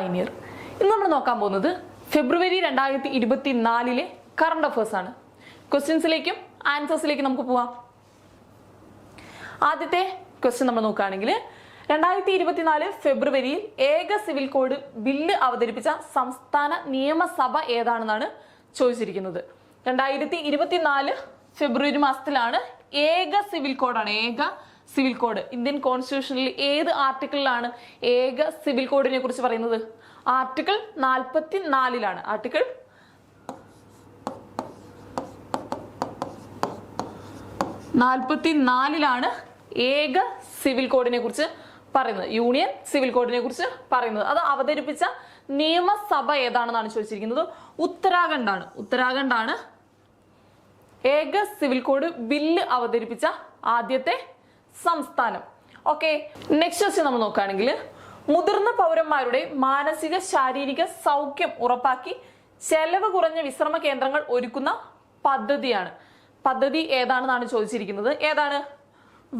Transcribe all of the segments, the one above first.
Pioneer. ഇന്ന് നമ്മൾ നോക്കാൻ പോകുന്നത് ഫെബ്രുവരി 2024 കറണ്ട് അഫേഴ്സ് ആണ്. ക്വസ്റ്റ്യൻസിലേക്കും ആൻസേഴ്സിലേക്കും നമുക്ക് പോവാം. ആദ്യത്തെ ക്വസ്റ്റ്യൻ നമ്മൾ നോക്കുകയാണെങ്കിൽ 2024 ഫെബ്രുവരിയിൽ ഏക സിവിൽ കോഡ് ബില്ല് അവതരിപ്പിച്ച സംസ്ഥാന നിയമസഭ ഏതാണെന്നാണ് ചോദിച്ചിരിക്കുന്നത്. 2024 ഫെബ്രുവരി മാസത്തിലാണ് ഏക സിവിൽ കോഡാണ്. ഏക സിവിൽ കോഡ് ഇന്ത്യൻ കോൺസ്റ്റിറ്റ്യൂഷനിൽ ഏത് ആർട്ടിക്കിളിലാണ് ഏക സിവിൽ കോഡിനെ കുറിച്ച് പറയുന്നത്? ആർട്ടിക്കിൾ 44 ആർട്ടിക്കിൾ 44 ഏക സിവിൽ കോഡിനെ കുറിച്ച് പറയുന്നത്, യൂണിയൻ സിവിൽ കോഡിനെ കുറിച്ച് പറയുന്നത്. അത് അവതരിപ്പിച്ച നിയമസഭ ഏതാണെന്നാണ് ചോദിച്ചിരിക്കുന്നത്. ഉത്തരാഖണ്ഡാണ് ഏക സിവിൽ കോഡ് ബില്ല് അവതരിപ്പിച്ച ആദ്യത്തെ സംസ്ഥാനം. ഓക്കെ, നെക്സ്റ്റ് ക്വസ്റ്റ്യൻ നമ്മൾ നോക്കുകയാണെങ്കിൽ മുതിർന്ന പൗരന്മാരുടെ മാനസിക ശാരീരിക സൗഖ്യം ഉറപ്പാക്കി ചെലവ് കുറഞ്ഞ വിശ്രമ കേന്ദ്രങ്ങൾ ഒരുക്കുന്ന പദ്ധതിയാണ്. പദ്ധതി ഏതാണെന്നാണ് ചോദിച്ചിരിക്കുന്നത്. ഏതാണ്?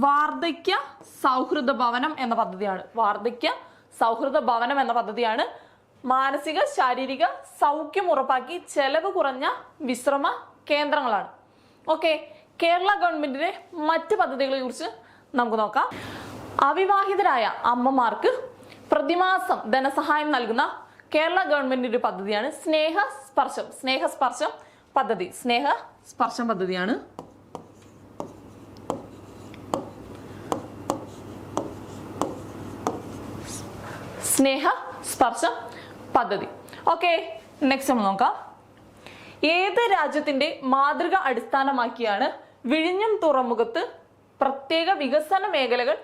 വാർദ്ധക്യ സൗഹൃദ ഭവനം എന്ന പദ്ധതിയാണ്. വാർദ്ധക്യ സൗഹൃദ ഭവനം എന്ന പദ്ധതിയാണ്. മാനസിക ശാരീരിക സൗഖ്യം ഉറപ്പാക്കി ചെലവ് കുറഞ്ഞ വിശ്രമ കേന്ദ്രങ്ങളാണ്. ഓക്കെ, കേരള ഗവൺമെന്റിന്റെ മറ്റ് പദ്ധതികളെ കുറിച്ച് നമുക്ക് നോക്കാം. അവിവാഹിതരായ അമ്മമാർക്ക് പ്രതിമാസം ധനസഹായം നൽകുന്ന കേരള ഗവൺമെന്റിന്റെ ഒരു പദ്ധതിയാണ് സ്നേഹസ്പർശം പദ്ധതി. സ്നേഹസ്പർശം പദ്ധതിയാണ്. സ്നേഹസ്പർശം പദ്ധതി. ഓക്കെ, നെക്സ്റ്റ് നമ്മൾ നോക്കാം. ഏത് രാജ്യത്തിന്റെ മാതൃക അടിസ്ഥാനമാക്കിയാണ് വിഴിഞ്ഞം തുറമുഖത്ത് പ്രത്യേക വികസന മേഖലകൾ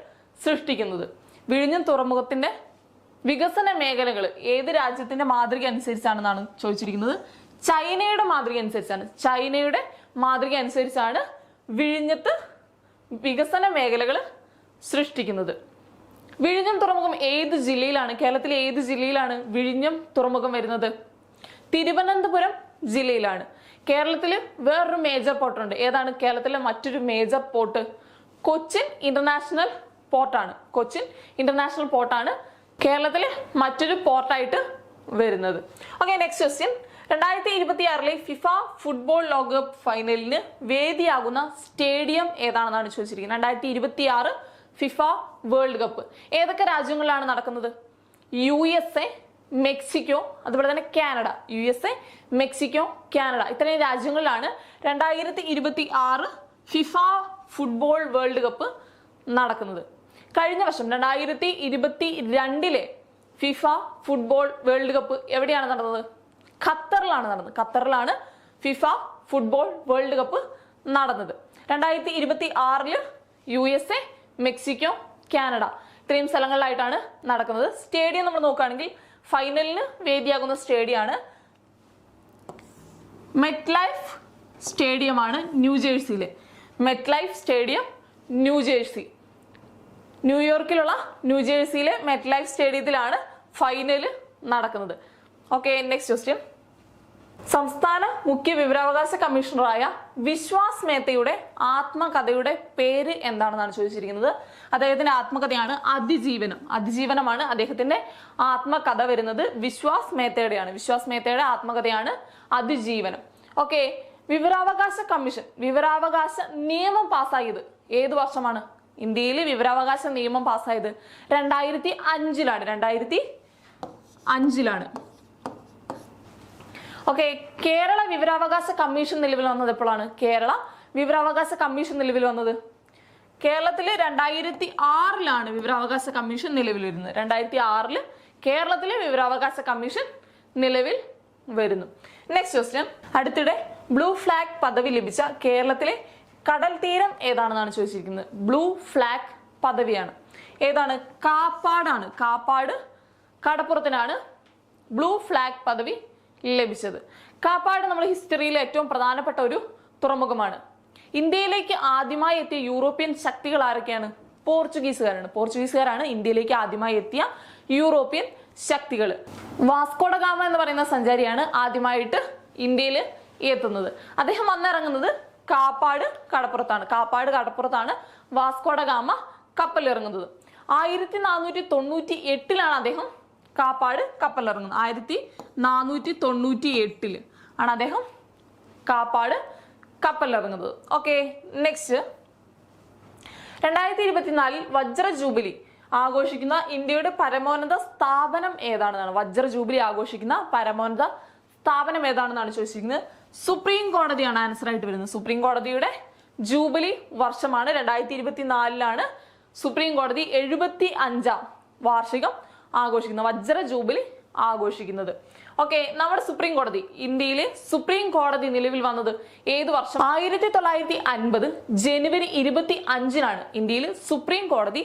സൃഷ്ടിക്കുന്നത്? വിഴിഞ്ഞം തുറമുഖത്തിന്റെ വികസന മേഖലകൾ ഏത് രാജ്യത്തിന്റെ മാതൃക അനുസരിച്ചാണെന്നാണ് ചോദിച്ചിരിക്കുന്നത്. ചൈനയുടെ മാതൃക അനുസരിച്ചാണ് വിഴിഞ്ഞത്ത് വികസന മേഖലകൾ സൃഷ്ടിക്കുന്നത്. വിഴിഞ്ഞം തുറമുഖം ഏത് ജില്ലയിലാണ്? കേരളത്തിലെ ഏത് ജില്ലയിലാണ് വിഴിഞ്ഞം തുറമുഖം വരുന്നത്? തിരുവനന്തപുരം ജില്ലയിലാണ്. കേരളത്തില് വേറൊരു മേജർ പോർട്ടുണ്ട്. ഏതാണ് കേരളത്തിലെ മറ്റൊരു മേജർ പോർട്ട്? കൊച്ചിൻ ഇന്റർനാഷണൽ പോർട്ടാണ് കേരളത്തിലെ മറ്റൊരു പോർട്ടായിട്ട് വരുന്നത്. Okay, next question. 2026 FIFA football ലോകകപ്പ് ഫൈനലിന് വേദിയാകുന്ന സ്റ്റേഡിയം ഏതാണെന്നാണ് ചോദിച്ചിരിക്കുന്നത്. 2026 ഫിഫ വേൾഡ് കപ്പ് ഏതൊക്കെ രാജ്യങ്ങളിലാണ് നടക്കുന്നത്? USA, മെക്സിക്കോ, അതുപോലെ തന്നെ കാനഡ. USA, മെക്സിക്കോ, കാനഡ ഇത്രയും രാജ്യങ്ങളിലാണ് 2026 ഫിഫ ഫുട്ബോൾ വേൾഡ് കപ്പ് നടക്കുന്നത്. കഴിഞ്ഞ വർഷം 2022 ഫിഫ ഫുട്ബോൾ വേൾഡ് കപ്പ് എവിടെയാണ് നടന്നത്? ഖത്തറിലാണ് ഫിഫ ഫുട്ബോൾ വേൾഡ് കപ്പ് നടന്നത്. 2026 USA, മെക്സിക്കോ, കാനഡ ഇത്രയും സ്ഥലങ്ങളിലായിട്ടാണ് നടക്കുന്നത്. സ്റ്റേഡിയം നമ്മൾ നോക്കുകയാണെങ്കിൽ ഫൈനലിന് വേദിയാകുന്ന സ്റ്റേഡിയമാണ് മെറ്റ്ലൈഫ് സ്റ്റേഡിയമാണ് ന്യൂജേഴ്സിയിലെ. മെറ്റ്ലൈഫ് സ്റ്റേഡിയം ന്യൂയോർക്കിലുള്ള ന്യൂജേഴ്സിയിലെ മെറ്റ്ലൈഫ് സ്റ്റേഡിയത്തിലാണ് ഫൈനല് നടക്കുന്നത്. Okay, next question. സംസ്ഥാന മുഖ്യ വിവരാവകാശ കമ്മീഷണറായ വിശ്വാസ് മേത്തയുടെ ആത്മകഥയുടെ പേര് എന്താണെന്നാണ് ചോദിച്ചിരിക്കുന്നത്. അദ്ദേഹത്തിന്റെ ആത്മകഥയാണ് അതിജീവനമാണ് അദ്ദേഹത്തിന്റെ ആത്മകഥ വരുന്നത്. വിശ്വാസ് മേത്തയുടെ ആത്മകഥയാണ് അതിജീവനം. ഓക്കെ, വിവരാവകാശ നിയമം പാസ്സായത് ഏത് വർഷമാണ്? ഇന്ത്യയിൽ വിവരാവകാശ നിയമം പാസ്സായത് 2005ലാണ്. ഓക്കെ, കേരള വിവരാവകാശ കമ്മീഷൻ നിലവിൽ വന്നത് എപ്പോഴാണ്? കേരളത്തിൽ 2006 വിവരാവകാശ കമ്മീഷൻ നിലവിൽ വരുന്നത്. 2006 കേരളത്തിലെ വിവരാവകാശ കമ്മീഷൻ നിലവിൽ വരുന്നു. Next question. അടുത്തിടെ ബ്ലൂ ഫ്ലാഗ് പദവി ലഭിച്ച കേരളത്തിലെ കടൽ തീരം ഏതാണെന്നാണ് ചോദിച്ചിരിക്കുന്നത്. ബ്ലൂ ഫ്ലാഗ് പദവിയാണ്. ഏതാണ്? കാപ്പാട് കടപ്പുറത്തിനാണ് ബ്ലൂ ഫ്ലാഗ് പദവി ലഭിച്ചത്. കാപ്പാട് നമ്മുടെ ഹിസ്റ്ററിയിലെ ഏറ്റവും പ്രധാനപ്പെട്ട ഒരു തുറമുഖമാണ്. ഇന്ത്യയിലേക്ക് ആദ്യമായി എത്തിയ യൂറോപ്യൻ ശക്തികൾ ആരൊക്കെയാണ്? പോർച്ചുഗീസുകാരാണ് ഇന്ത്യയിലേക്ക് ആദ്യമായി എത്തിയ യൂറോപ്യൻ ശക്തികൾ. വാസ്കോഡ ഗാമ എന്ന് പറയുന്ന സഞ്ചാരിയാണ് ആദ്യമായിട്ട് ഇന്ത്യയിൽ എത്തുന്നത്. അദ്ദേഹം വന്നിറങ്ങുന്നത് കാപ്പാട് കടപ്പുറത്താണ് വാസ്കോഡ ഗാമ കപ്പലിറങ്ങുന്നത്. 1498 അദ്ദേഹം കാപ്പാട് കപ്പലിറങ്ങുന്നത്. 1498 ആണ് അദ്ദേഹം കാപ്പാട് കപ്പലിറങ്ങുന്നത്. ഓക്കെ, നെക്സ്റ്റ് 2024 വജ്ര ജൂബിലി ആഘോഷിക്കുന്ന ഇന്ത്യയുടെ പരമോന്നത സ്ഥാപനം ഏതാണെന്നാണ്. വജ്ര ജൂബിലി ആഘോഷിക്കുന്ന പരമോന്നത സ്ഥാപനം ഏതാണെന്നാണ് ചോദിച്ചിരിക്കുന്നത്. സുപ്രീം കോടതിയാണ് ആൻസർ ആയിട്ട് വരുന്നത്. സുപ്രീം കോടതിയുടെ ജൂബിലി വർഷമാണ് 2024 സുപ്രീം കോടതി 75ാം വാർഷികം ആഘോഷിക്കുന്നത്, വജ്ര ജൂബിലി ആഘോഷിക്കുന്നത്. ഓക്കെ, നമ്മുടെ സുപ്രീം കോടതി, ഇന്ത്യയിലെ സുപ്രീം കോടതി നിലവിൽ വന്നത് ഏത് വർഷം? 1950 ജനുവരി 25 ഇന്ത്യയിൽ സുപ്രീം കോടതി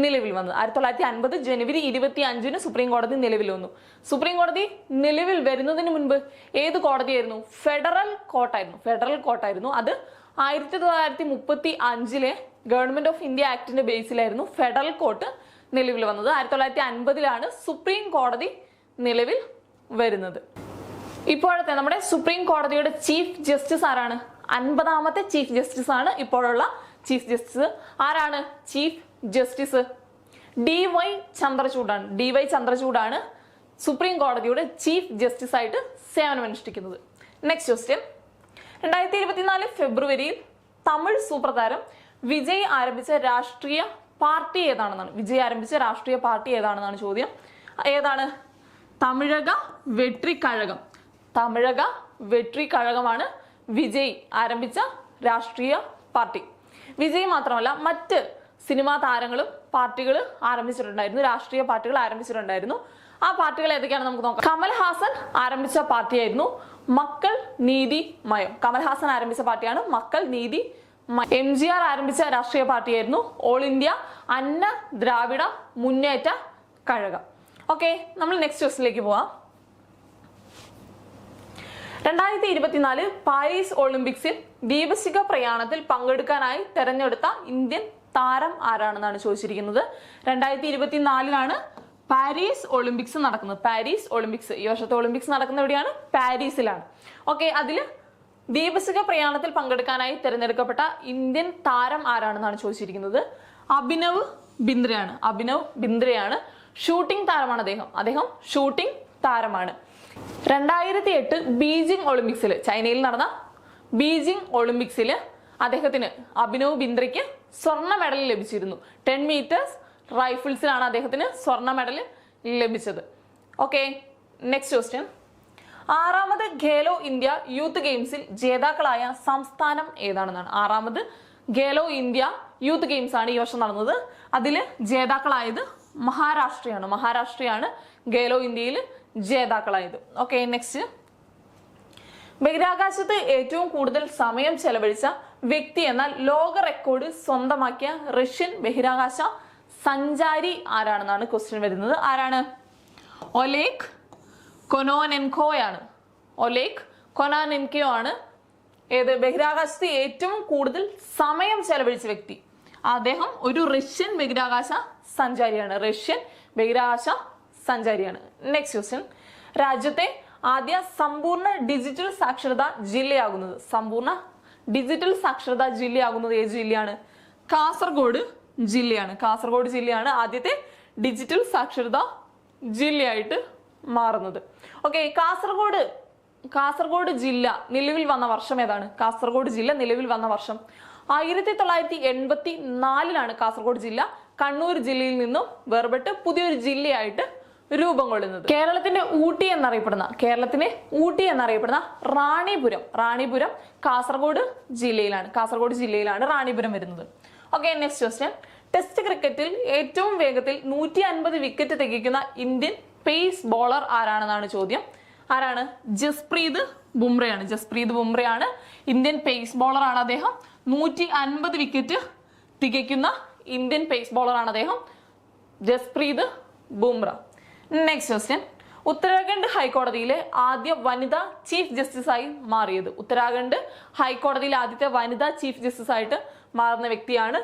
നിലവിൽ വന്നത്. 1950 ജനുവരി 25 സുപ്രീം കോടതി നിലവിൽ വന്നു. സുപ്രീം കോടതി നിലവിൽ വരുന്നതിന് മുൻപ് ഏത് കോടതിയായിരുന്നു? ഫെഡറൽ കോർട്ടായിരുന്നു. അത് 1935 ഗവൺമെന്റ് ഓഫ് ഇന്ത്യ ആക്ടിന്റെ ബേസിലായിരുന്നു ഫെഡറൽ കോർട്ട് നിലവിൽ വന്നത്. 1950 സുപ്രീം കോടതി നിലവിൽ വരുന്നത്. ഇപ്പോഴത്തെ നമ്മുടെ സുപ്രീം കോടതിയുടെ ചീഫ് ജസ്റ്റിസ് ആരാണ്? 50ാമത്തെ ചീഫ് ജസ്റ്റിസ് ആണ് ഇപ്പോഴുള്ള ചീഫ് ജസ്റ്റിസ്. ആരാണ് ചീഫ് ജസ്റ്റിസ്? DY ചന്ദ്രചൂഡാണ് സുപ്രീം കോടതിയുടെ ചീഫ് ജസ്റ്റിസ് ആയിട്ട് സേവനമനുഷ്ഠിക്കുന്നത്. നെക്സ്റ്റ് ക്വസ്റ്റ്യൻ, 2024 ഫെബ്രുവരിയിൽ തമിഴ് സൂപ്പർ താരം വിജയ് ആരംഭിച്ച രാഷ്ട്രീയ പാർട്ടി ഏതാണെന്നാണ്. വിജയ് ആരംഭിച്ച രാഷ്ട്രീയ പാർട്ടി ഏതാണെന്നാണ് ചോദ്യം. ഏതാണ്? തമിഴക വെട്രി കഴകമാണ് വിജയ് ആരംഭിച്ച രാഷ്ട്രീയ പാർട്ടി. വിജയ് മാത്രമല്ല, മറ്റ് സിനിമാ താരങ്ങളും പാർട്ടികൾ ആരംഭിച്ചിട്ടുണ്ടായിരുന്നു, രാഷ്ട്രീയ പാർട്ടികൾ ആരംഭിച്ചിട്ടുണ്ടായിരുന്നു. ആ പാർട്ടികൾ ഏതൊക്കെയാണ് നമുക്ക് നോക്കാം. കമൽഹാസൻ ആരംഭിച്ച പാർട്ടിയായിരുന്നു മക്കൾ നീതി മയം. കമൽഹാസൻ ആരംഭിച്ച പാർട്ടിയാണ് മക്കൾ നീതി മയം. MGR ആരംഭിച്ച രാഷ്ട്രീയ പാർട്ടിയായിരുന്നു ഓൾ ഇന്ത്യ അന്ന ദ്രാവിഡ മുന്നേറ്റ കഴകം. ഓക്കെ, നമ്മൾ നെക്സ്റ്റ് ക്വസ്റ്റിലേക്ക് പോവാം. 2024 പാരീസ് ഒളിമ്പിക്സിൽ ദീപശിഖ പ്രയാണത്തിൽ പങ്കെടുക്കാനായി തെരഞ്ഞെടുത്ത ഇന്ത്യൻ താരം ആരാണെന്നാണ് ചോദിച്ചിരിക്കുന്നത്. 2024 പാരീസ് ഒളിമ്പിക്സ് നടക്കുന്നത്. പാരീസ് ഒളിമ്പിക്സ്, ഈ വർഷത്തെ ഒളിമ്പിക്സ് നടക്കുന്ന എവിടെയാണ്? പാരീസിലാണ്. ഓക്കെ, അതിൽ ദീപശിഖ പ്രയാണത്തിൽ പങ്കെടുക്കാനായി തിരഞ്ഞെടുക്കപ്പെട്ട ഇന്ത്യൻ താരം ആരാണെന്നാണ് ചോദിച്ചിരിക്കുന്നത്. അഭിനവ് ബിന്ദ്രയാണ്. ഷൂട്ടിംഗ് താരമാണ് അദ്ദേഹം ഷൂട്ടിംഗ് താരമാണ്. 2008 ബീജിംഗ് ഒളിമ്പിക്സിൽ, ചൈനയിൽ നടന്ന ബീജിംഗ് ഒളിമ്പിക്സിൽ അഭിനവ് ബിന്ദ്രയ്ക്ക് സ്വർണ്ണ മെഡൽ ലഭിച്ചിരുന്നു. 10 മീറ്റേഴ്സ് റൈഫിൾസിലാണ് അദ്ദേഹത്തിന് സ്വർണ്ണ മെഡൽ ലഭിച്ചത്. ഓക്കെ, നെക്സ്റ്റ് ക്വസ്റ്റ്യൻ, 6ാമത് ഖേലോ ഇന്ത്യ യൂത്ത് ഗെയിംസിൽ ജേതാക്കളായ സംസ്ഥാനം ഏതാണെന്നാണ്. 6ാമത് ഖേലോ ഇന്ത്യ യൂത്ത് ഗെയിംസ് ആണ് ഈ വർഷം നടന്നത്. അതിൽ ജേതാക്കളായത് മഹാരാഷ്ട്രയാണ് ഖേലോ ഇന്ത്യയിൽ ജേതാക്കളായത്. ഓക്കെ, നെക്സ്റ്റ്, ബഹിരാകാശത്ത് ഏറ്റവും കൂടുതൽ സമയം ചെലവഴിച്ച വ്യക്തി എന്നാൽ ലോക റെക്കോർഡ് സ്വന്തമാക്കിയ റഷ്യൻ ബഹിരാകാശ സഞ്ചാരി ആരാണെന്നാണ് ക്വസ്റ്റ്യൻ വരുന്നത്. ആരാണ്? ഒലേഗ് കൊനോനെൻകോ ആണ് ഏത് ബഹിരാകാശത്ത് ഏറ്റവും കൂടുതൽ സമയം ചെലവഴിച്ച വ്യക്തി. അദ്ദേഹം ഒരു റഷ്യൻ ബഹിരാകാശ സഞ്ചാരിയാണ്. നെക്സ്റ്റ് ക്വസ്റ്റ്യൻ, രാജ്യത്തെ ആദ്യ സമ്പൂർണ്ണ ഡിജിറ്റൽ സാക്ഷരതാ ജില്ലയാകുന്നത് ഏത് ജില്ലയാണ്? കാസർഗോഡ് ജില്ലയാണ് ആദ്യത്തെ ഡിജിറ്റൽ സാക്ഷരതാ ജില്ലയായിട്ട് മാറുന്നത്. ഓക്കെ, കാസർഗോഡ് ജില്ല നിലവിൽ വന്ന വർഷം ഏതാണ്? കാസർഗോഡ് ജില്ല നിലവിൽ വന്ന വർഷം 1984 കാസർഗോഡ് ജില്ല കണ്ണൂർ ജില്ലയിൽ നിന്നും വേർപെട്ട് പുതിയൊരു ജില്ലയായിട്ട് രൂപം കൊള്ളുന്നത്. കേരളത്തിന്റെ ഊട്ടി എന്നറിയപ്പെടുന്ന റാണിപുരം കാസർഗോഡ് ജില്ലയിലാണ് റാണിപുരം വരുന്നത്. ഓക്കെ, നെക്സ്റ്റ് ക്വസ്റ്റ്യൻ, ടെസ്റ്റ് ക്രിക്കറ്റിൽ ഏറ്റവും വേഗത്തിൽ 150 വിക്കറ്റ് തികയ്ക്കുന്ന ഇന്ത്യൻ പേസ് ബോളർ ആരാണെന്നാണ് ചോദ്യം. ആരാണ്? ജസ്പ്രീത് ബുംറയാണ് ഇന്ത്യൻ പേസ് ബോളറാണ് അദ്ദേഹം. 150 വിക്കറ്റ് തികയ്ക്കുന്ന ഇന്ത്യൻ പേസ് ബോളറാണ് അദ്ദേഹം, ജസ്പ്രീത് ബുംറ. നെക്സ്റ്റ് ക്വസ്റ്റ്യൻ, ഉത്തരാഖണ്ഡ് ഹൈക്കോടതിയിലെ ആദ്യ വനിതാ ചീഫ് ജസ്റ്റിസായി മാറിയത്. ഉത്തരാഖണ്ഡ് ഹൈക്കോടതിയിലെ ആദ്യത്തെ വനിതാ ചീഫ് ജസ്റ്റിസ് ആയിട്ട് മാറുന്ന വ്യക്തിയാണ്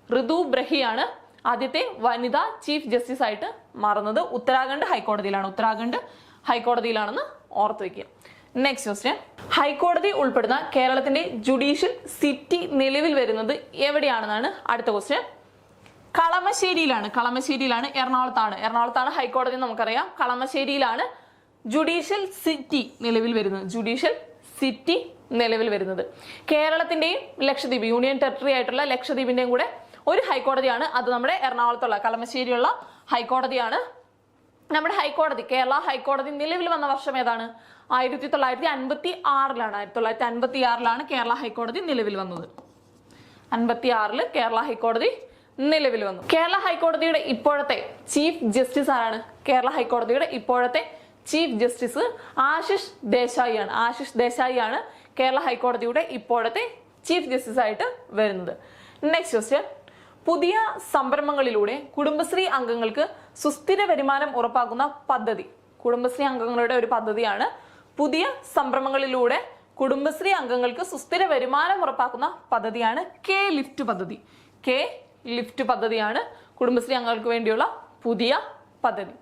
ഋതു ബ്രഹിയാണ് ആദ്യത്തെ വനിതാ ചീഫ് ജസ്റ്റിസ് ആയിട്ട് മാറുന്നത്. ഉത്തരാഖണ്ഡ് ഹൈക്കോടതിയിലാണെന്ന് ഓർത്ത് വെക്കുക. നെക്സ്റ്റ് ക്വസ്റ്റ്യൻ, ഹൈക്കോടതി ഉൾപ്പെടുന്ന കേരളത്തിന്റെ ജുഡീഷ്യൽ സിറ്റി നിലവിൽ വരുന്നത് എവിടെയാണെന്നാണ് അടുത്ത ക്വസ്റ്റ്യൻ. കളമശ്ശേരിയിലാണ്, എറണാകുളത്താണ് ഹൈക്കോടതി നമുക്കറിയാം. കളമശ്ശേരിയിലാണ് ജുഡീഷ്യൽ സിറ്റി നിലവിൽ വരുന്നത്. കേരളത്തിന്റെയും ലക്ഷദ്വീപ് യൂണിയൻ ടെറിട്ടറി ആയിട്ടുള്ള ലക്ഷദ്വീപിന്റെയും കൂടെ ഒരു ഹൈക്കോടതിയാണ്, അത് നമ്മുടെ എറണാകുളത്തുള്ള കളമശ്ശേരിയുള്ള ഹൈക്കോടതിയാണ്. നമ്മുടെ ഹൈക്കോടതി, കേരള ഹൈക്കോടതി നിലവിൽ വന്ന വർഷം ഏതാണ്? 1956ലാണ് കേരള ഹൈക്കോടതി നിലവിൽ വന്നത്. 56 കേരള ഹൈക്കോടതി നിലവിൽ വന്നു. കേരള ഹൈക്കോടതിയുടെ ഇപ്പോഴത്തെ ചീഫ് ജസ്റ്റിസ് ആരാണ്? കേരള ഹൈക്കോടതിയുടെ ഇപ്പോഴത്തെ ചീഫ് ജസ്റ്റിസ് ആശിഷ് ദേശായി ആണ് കേരള ഹൈക്കോടതിയുടെ ഇപ്പോഴത്തെ ചീഫ് ജസ്റ്റിസ് ആയിട്ട് വരുന്നത്. നെക്സ്റ്റ് ക്വസ്റ്റ്യൻ, പുതിയ സംരംഭങ്ങളിലൂടെ കുടുംബശ്രീ അംഗങ്ങൾക്ക് സുസ്ഥിര വരുമാനം ഉറപ്പാക്കുന്ന പദ്ധതി. കുടുംബശ്രീ അംഗങ്ങളുടെ ഒരു പദ്ധതിയാണ്. പുതിയ സംരംഭങ്ങളിലൂടെ കുടുംബശ്രീ അംഗങ്ങൾക്ക് സുസ്ഥിര വരുമാനം ഉറപ്പാക്കുന്ന പദ്ധതിയാണ് കെ ലിഫ്റ്റ് പദ്ധതിയാണ് കുടുംബശ്രീ അംഗങ്ങൾക്ക് വേണ്ടിയുള്ള പുതിയ പദ്ധതി.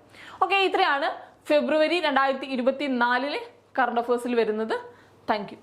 ഓക്കെ, ഇത്രയാണ് ഫെബ്രുവരി 2024 കറണ്ട് അഫയേഴ്സിൽ വരുന്നത്. Thank you.